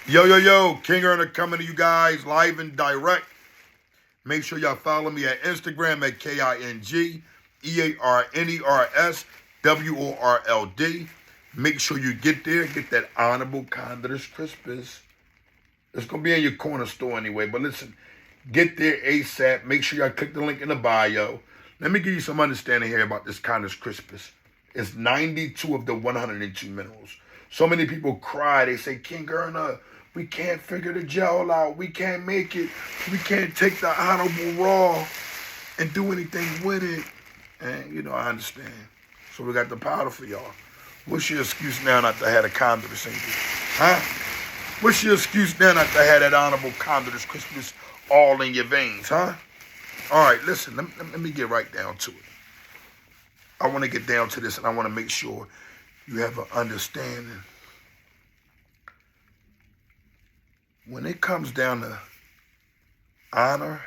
Yo, King Earner coming to you guys live and direct. Make sure y'all follow me at Instagram at KINGEARNERSWORLD. Make sure you get there, get that honorable Condors Crispus. It's going to be in your corner store anyway, but listen, get there ASAP. Make sure y'all click the link in the bio. Let me give you some understanding here about this Condors Crispus. It's 92 of the 102 minerals. So many people cry. They say, King Earner, we can't figure the gel out. We can't make it. We can't take the honorable raw and do anything with it. And, I understand. So we got the powder for y'all. What's your excuse now not to have a Condors in you? Huh? What's your excuse now not to have that honorable Condors Christmas all in your veins, huh? All right, listen, let me get right down to it. I want to get down to this, and I want to make sure you have an understanding. When it comes down to honor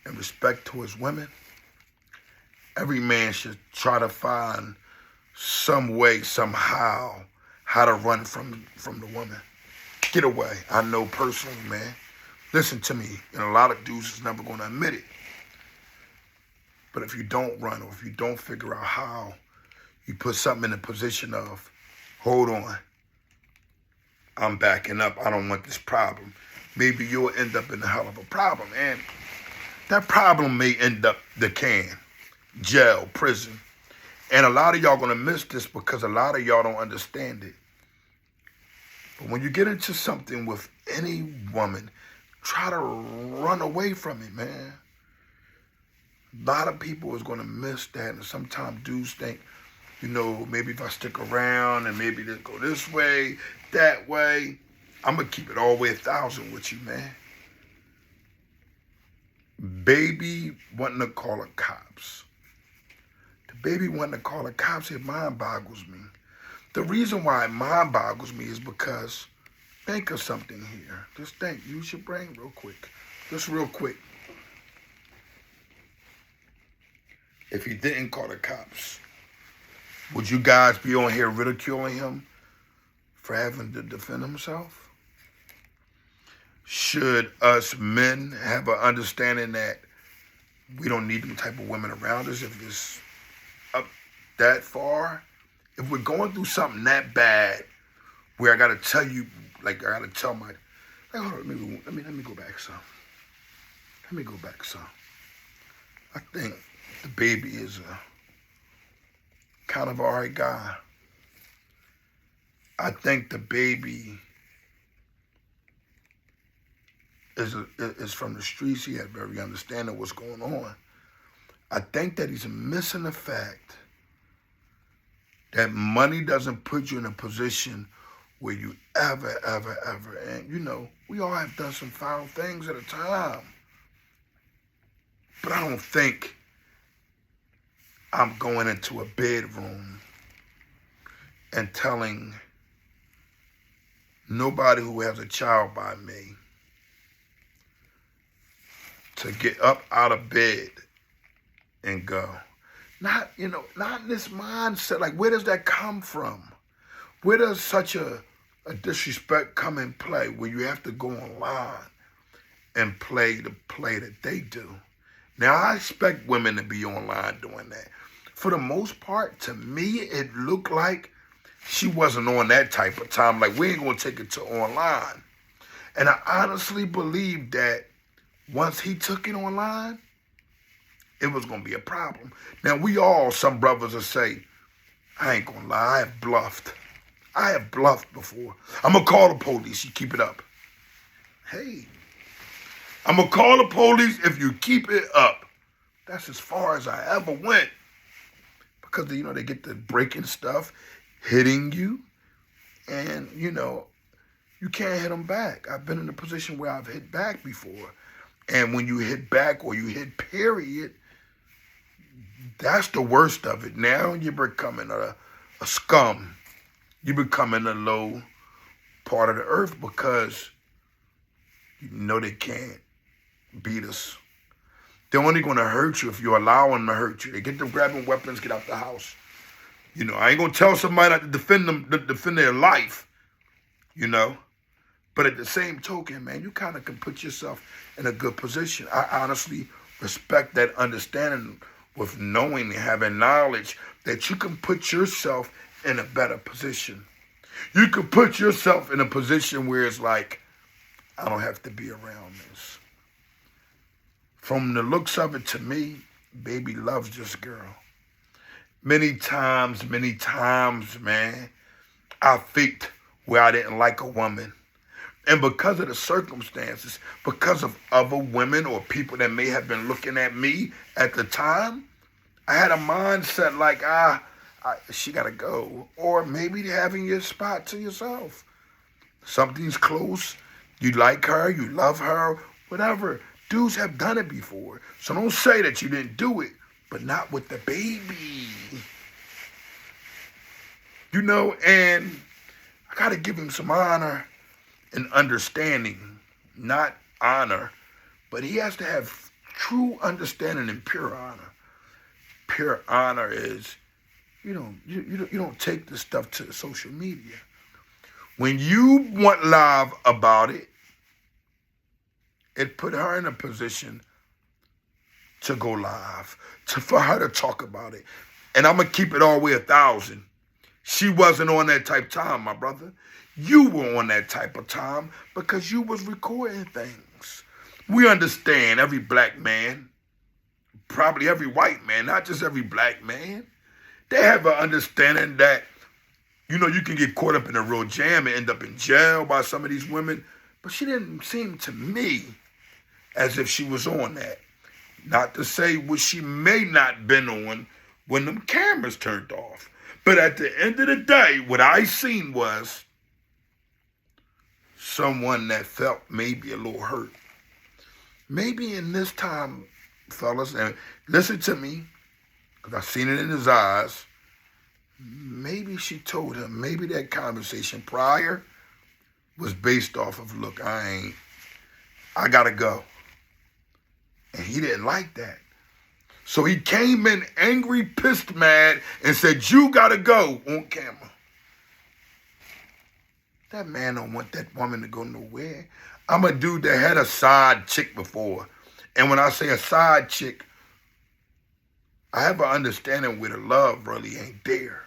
and respect towards women, every man should try to find some way, somehow, how to run from the woman. Get away. I know personally, man. Listen to me, and a lot of dudes is never going to admit it. But if you don't run, or if you don't figure out how, you put something in a position of, hold on, I'm backing up, I don't want this problem. Maybe you'll end up in a hell of a problem. And that problem may end up the can, jail, prison. And a lot of y'all going to miss this because a lot of y'all don't understand it. But when you get into something with any woman, try to run away from it, man. A lot of people is going to miss that. And sometimes dudes think, maybe if I stick around and maybe they go this way, that way, I'm going to keep it all the way 1,000 with you, man. Baby wanting to call the cops. The baby wanting to call the cops, it mind boggles me. The reason why it mind boggles me is because, think of something here. Just think, use your brain real quick. Just real quick. If he didn't call the cops, would you guys be on here ridiculing him for having to defend himself? Should us men have an understanding that we don't need them type of women around us if it's up that far? If we're going through something that bad, where I gotta tell you, I gotta tell hold on, let me go back some. Let me go back some. I think DaBaby is a kind of all right guy. I think DaBaby is from the streets. He had very understanding what's going on. I think that he's missing the fact that money doesn't put you in a position where you ever, and we all have done some foul things at a time. But I don't think I'm going into a bedroom and telling nobody who has a child by me to get up out of bed and go. Not in this mindset. Like, where does that come from? Where does such a disrespect come in play where you have to go online and play the play that they do? Now, I expect women to be online doing that. For the most part, to me, it looked like she wasn't on that type of time. Like, we ain't going to take it to online. And I honestly believe that once he took it online, it was going to be a problem. Now, some brothers will say, I ain't going to lie, I have bluffed before. I'm going to call the police, you keep it up. Hey, I'm going to call the police if you keep it up. That's as far as I ever went. Because, they get to breaking stuff, hitting you, and, you can't hit them back. I've been in a position where I've hit back before. And when you hit back or you hit period, that's the worst of it. Now you're becoming a scum. You're becoming a low part of the earth because they can't beat us. They're only going to hurt you if you allow them to hurt you. They get them grabbing weapons, get out the house. I ain't going to tell somebody not to defend their life, But at the same token, man, you kind of can put yourself in a good position. I honestly respect that understanding with knowing and having knowledge that you can put yourself in a better position. You can put yourself in a position where it's like, I don't have to be around this. From the looks of it, to me, baby loves this girl. Many times, man, I faked where I didn't like a woman. And because of the circumstances, because of other women or people that may have been looking at me at the time, I had a mindset like, she got to go. Or maybe having your spot to yourself. Something's close. You like her. You love her. Whatever. Dudes have done it before. So don't say that you didn't do it, but not with DaBaby. You know, and I got to give him some honor and understanding. Not honor, but he has to have true understanding and pure honor. Pure honor is, you don't take this stuff to social media. When you want live about it, it put her in a position to go live, for her to talk about it. And I'm going to keep it all the way 1,000. She wasn't on that type of time, my brother. You were on that type of time because you was recording things. We understand every black man, probably every white man, not just every black man. They have an understanding that, you can get caught up in a real jam and end up in jail by some of these women. But she didn't seem to me as if she was on that. Not to say what she may not been on when them cameras turned off. But at the end of the day, what I seen was someone that felt maybe a little hurt. Maybe in this time, fellas, and listen to me, because I seen it in his eyes, maybe she told him, maybe that conversation prior was based off of, look, I gotta go. And he didn't like that. So he came in angry, pissed, mad, and said, you gotta go on camera. That man don't want that woman to go nowhere. I'm a dude that had a side chick before. And when I say a side chick, I have an understanding where the love really ain't there.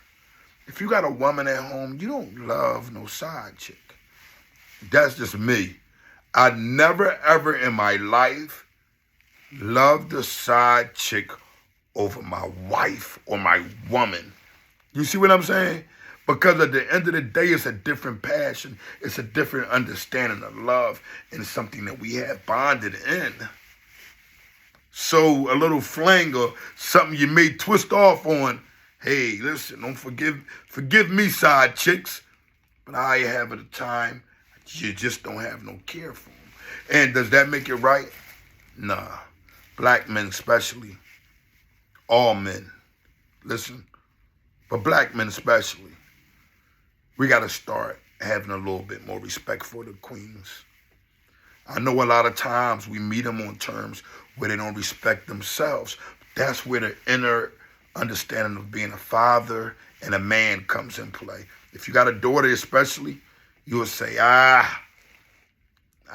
If you got a woman at home, you don't love no side chick. That's just me. I never, ever in my life loved a side chick over my wife or my woman. You see what I'm saying? Because at the end of the day, it's a different passion. It's a different understanding of love, and it's something that we have bonded in. So a little fling or something you may twist off on, hey, listen, don't forgive me, side chicks, but I have at a time, you just don't have no care for them. And does that make it right? Nah. Black men especially. All men. Listen. But black men especially. We got to start having a little bit more respect for the queens. I know a lot of times we meet them on terms where they don't respect themselves. That's where the inner understanding of being a father and a man comes in play. If you got a daughter especially, you'll say, I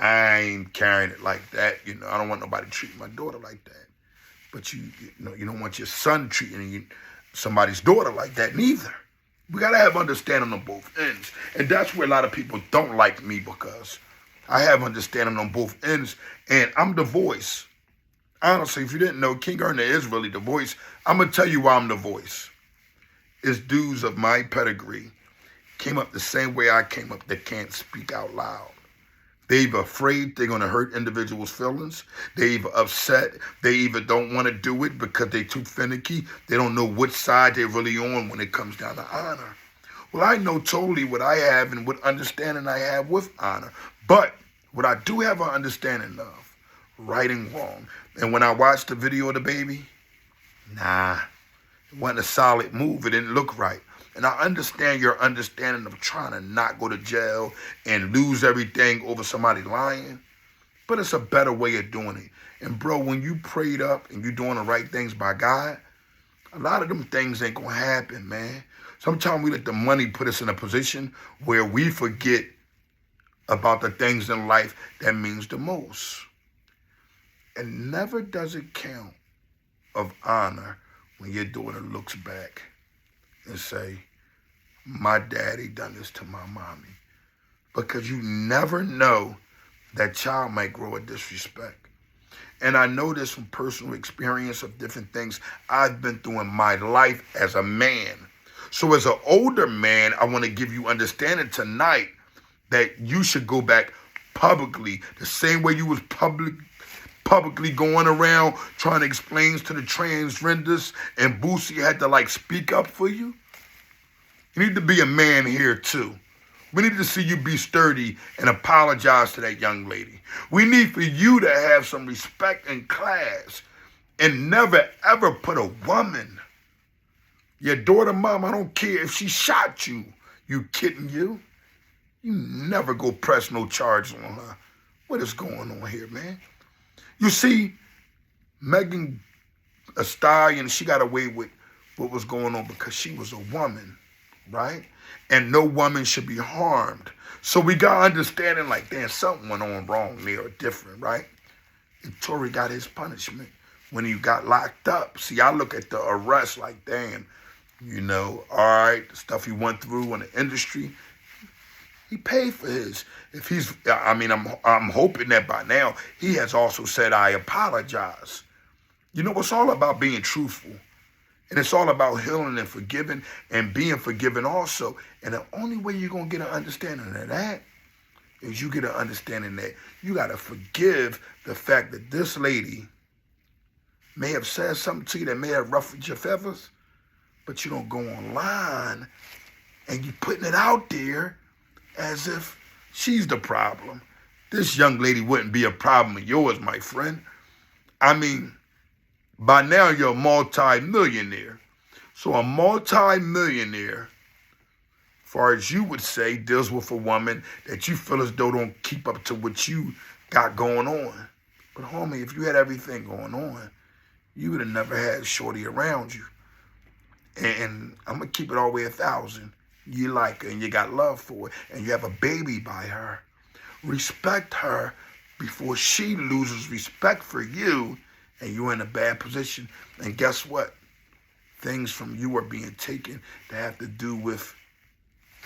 ain't carrying it like that. I don't want nobody treating my daughter like that. But you don't want your son treating somebody's daughter like that neither. We got to have understanding on both ends. And that's where a lot of people don't like me, because I have understanding on both ends. And I'm the voice. Honestly, if you didn't know, King Earner is really the voice. I'm going to tell you why I'm the voice. It's dudes of my pedigree came up the same way I came up that can't speak out loud. They're either afraid they're going to hurt individuals' feelings. They're either upset. They either don't want to do it because they're too finicky. They don't know which side they're really on when it comes down to honor. Well, I know totally what I have and what understanding I have with honor. But what I do have an understanding of, right and wrong. And when I watched the video of DaBaby, it wasn't a solid move. It didn't look right. And I understand your understanding of trying to not go to jail and lose everything over somebody lying. But it's a better way of doing it. And bro, when you prayed up and you doing the right things by God, a lot of them things ain't going to happen, man. Sometimes we let the money put us in a position where we forget about the things in life that means the most. And never does it count of honor when your daughter looks back and say, my daddy done this to my mommy. Because you never know, that child might grow a disrespect. And I know this from personal experience of different things I've been through in my life as a man. So as an older man, I want to give you understanding tonight that you should go back publicly, the same way you was publicly going around trying to explain to the transgenders, and Boosie had to speak up for you. You need to be a man here too. We need to see you be sturdy and apologize to that young lady. We need for you to have some respect and class and never ever put a woman, your daughter, mom, I don't care if she shot you, you kidding you? You never go press no charges on her. What is going on here, man? You see, Megan Thee Stallion, she got away with what was going on because she was a woman, right? And no woman should be harmed. So we got understanding damn, something went on wrong there or different, right? And Tory got his punishment when he got locked up. See, I look at the arrest damn, all right, the stuff he went through in the industry, he paid for his. If he's, I'm hoping that by now he has also said, I apologize. It's all about being truthful. And it's all about healing and forgiving and being forgiven also. And the only way you're going to get an understanding of that is you get an understanding that you got to forgive the fact that this lady may have said something to you that may have ruffled your feathers, but you don't go online and you putting it out there as if she's the problem. This young lady wouldn't be a problem of yours, my friend. By now, you're a multi-millionaire. So a multi-millionaire, far as you would say, deals with a woman that you feel as though don't keep up to what you got going on. But homie, if you had everything going on, you would have never had shorty around you. And I'm going to keep it all the way 1,000. You like her and you got love for her and you have a baby by her. Respect her before she loses respect for you and you're in a bad position. And guess what? Things from you are being taken that have to do with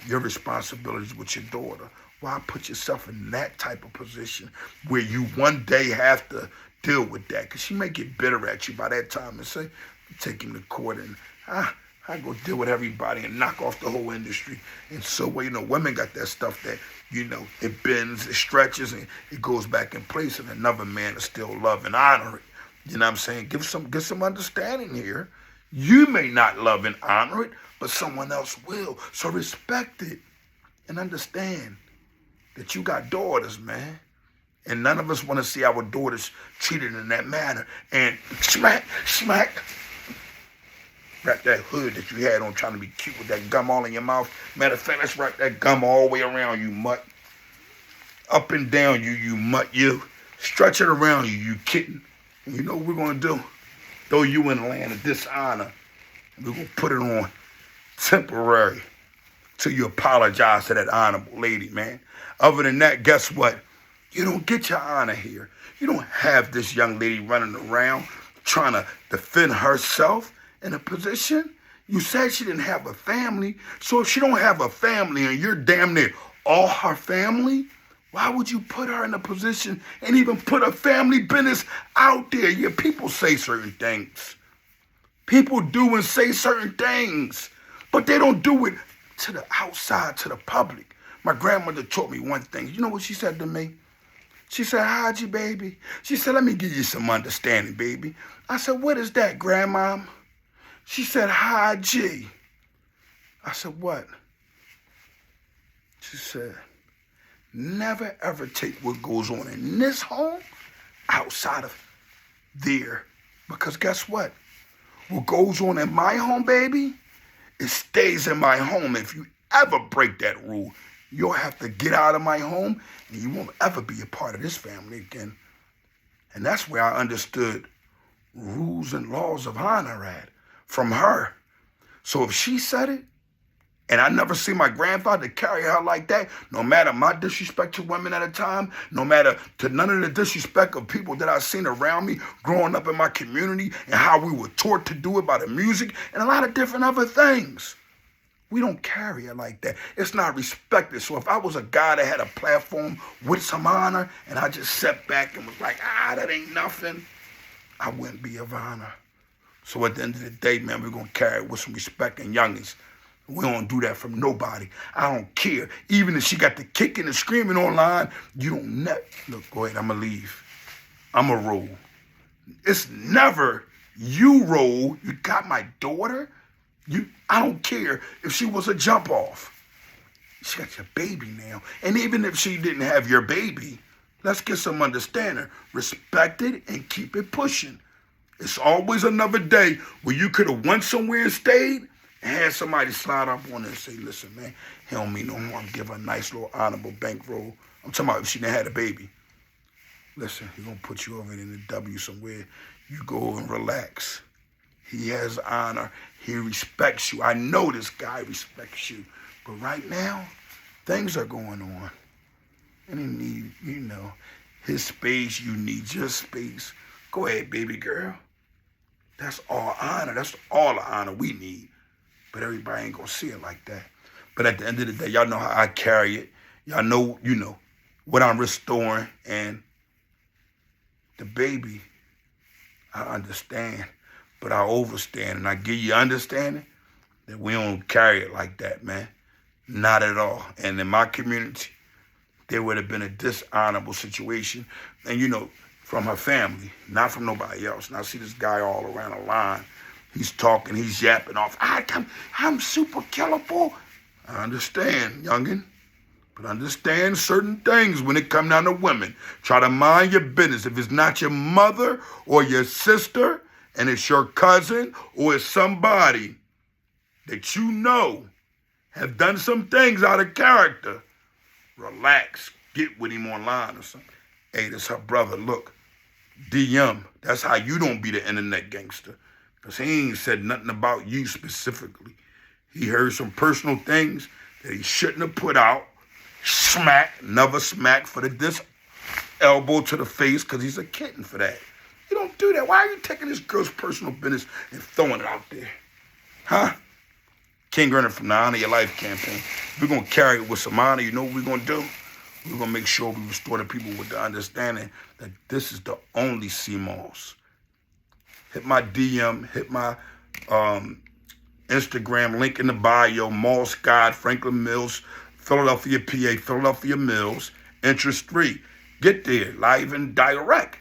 your responsibilities with your daughter. Why put yourself in that type of position where you one day have to deal with that? Because she may get bitter at you by that time and say, take him to court and I go deal with everybody and knock off the whole industry. And so, women got that stuff that, it bends, it stretches, and it goes back in place, and another man is still love and honor it. You know what I'm saying? Get some understanding here. You may not love and honor it, but someone else will. So respect it and understand that you got daughters, man. And none of us want to see our daughters treated in that manner. And smack, wrap that hood that you had on trying to be cute with that gum all in your mouth. Matter of fact, let's wrap that gum all the way around you, mutt. Up and down you mutt, you. Stretch it around you kitten. And you know what we're going to do? Throw you in the land of dishonor. We're going to put it on temporary till you apologize to that honorable lady, man. Other than that, guess what? You don't get your honor here. You don't have this young lady running around trying to defend herself in a position. You said she didn't have a family. So if she don't have a family and you're damn near all her family, why would you put her in a position and even put her family business out there? Yeah, people say certain things. People do and say certain things, but they don't do it to the outside, to the public. My grandmother taught me one thing. You know what she said to me? She said, Haji, baby. She said, let me give you some understanding, baby. I said, what is that, Grandma? She said, Haji. I said, what? She said, never ever take what goes on in this home outside of there. Because guess what? What goes on in my home, baby, it stays in my home. If you ever break that rule, you'll have to get out of my home and you won't ever be a part of this family again. And that's where I understood rules and laws of honor at from her. So if she said it, And I never see my grandfather carry her like that, no matter my disrespect to women at a time, no matter to none of the disrespect of people that I've seen around me growing up in my community and how we were taught to do it by the music and a lot of different other things. We don't carry it like that. It's not respected. So if I was a guy that had a platform with some honor and I just sat back and was like, that ain't nothing, I wouldn't be of honor. So at the end of the day, man, we're going to carry it with some respect and youngins. We don't do that from nobody. I don't care. Even if she got the kicking and screaming online, you don't look, go ahead, I'm going to leave. I'm going to roll. It's never you roll. You got my daughter? I don't care if she was a jump off. She got your baby now. And even if she didn't have your baby, let's get some understanding. Respect it and keep it pushing. It's always another day where you could have went somewhere and stayed and had somebody slide up on her and say, listen, man, he don't mean no harm. Give her a nice little honorable bankroll. I'm talking about if she didn't have a baby. Listen, he's going to put you over in the W somewhere. You go over and relax. He has honor. He respects you. I know this guy respects you. But right now, things are going on. And he need, his space. You need your space. Go ahead, baby girl. That's all honor. That's all the honor we need. But everybody ain't going to see it like that. But at the end of the day, y'all know how I carry it. Y'all know, what I'm restoring. And DaBaby, I understand. But I overstand. And I give you understanding that we don't carry it like that, man. Not at all. And in my community, there would have been a dishonorable situation. And, from her family, not from nobody else. And I see this guy all around the line. He's talking, he's yapping off. I'm super killable. I understand, youngin'. But understand certain things when it come down to women. Try to mind your business. If it's not your mother or your sister, and it's your cousin or it's somebody that you know have done some things out of character, relax. Get with him online or something. Hey, this her brother. Look, DM. That's how you don't be the internet gangster. Because he ain't said nothing about you specifically. He heard some personal things that he shouldn't have put out. Smack, another smack for this elbow to the face because he's a kitten for that. You don't do that. Why are you taking this girl's personal business and throwing it out there? Huh? King Gurner from the Honor Your Life campaign. We're going to carry it with some honor. You know what we're going to do? We're going to make sure we restore the people with the understanding that this is the only CMOS. Hit my DM, hit my Instagram, link in the bio, Mall Scott, Franklin Mills, Philadelphia, PA, Philadelphia Mills, interest free. Get there, live and direct.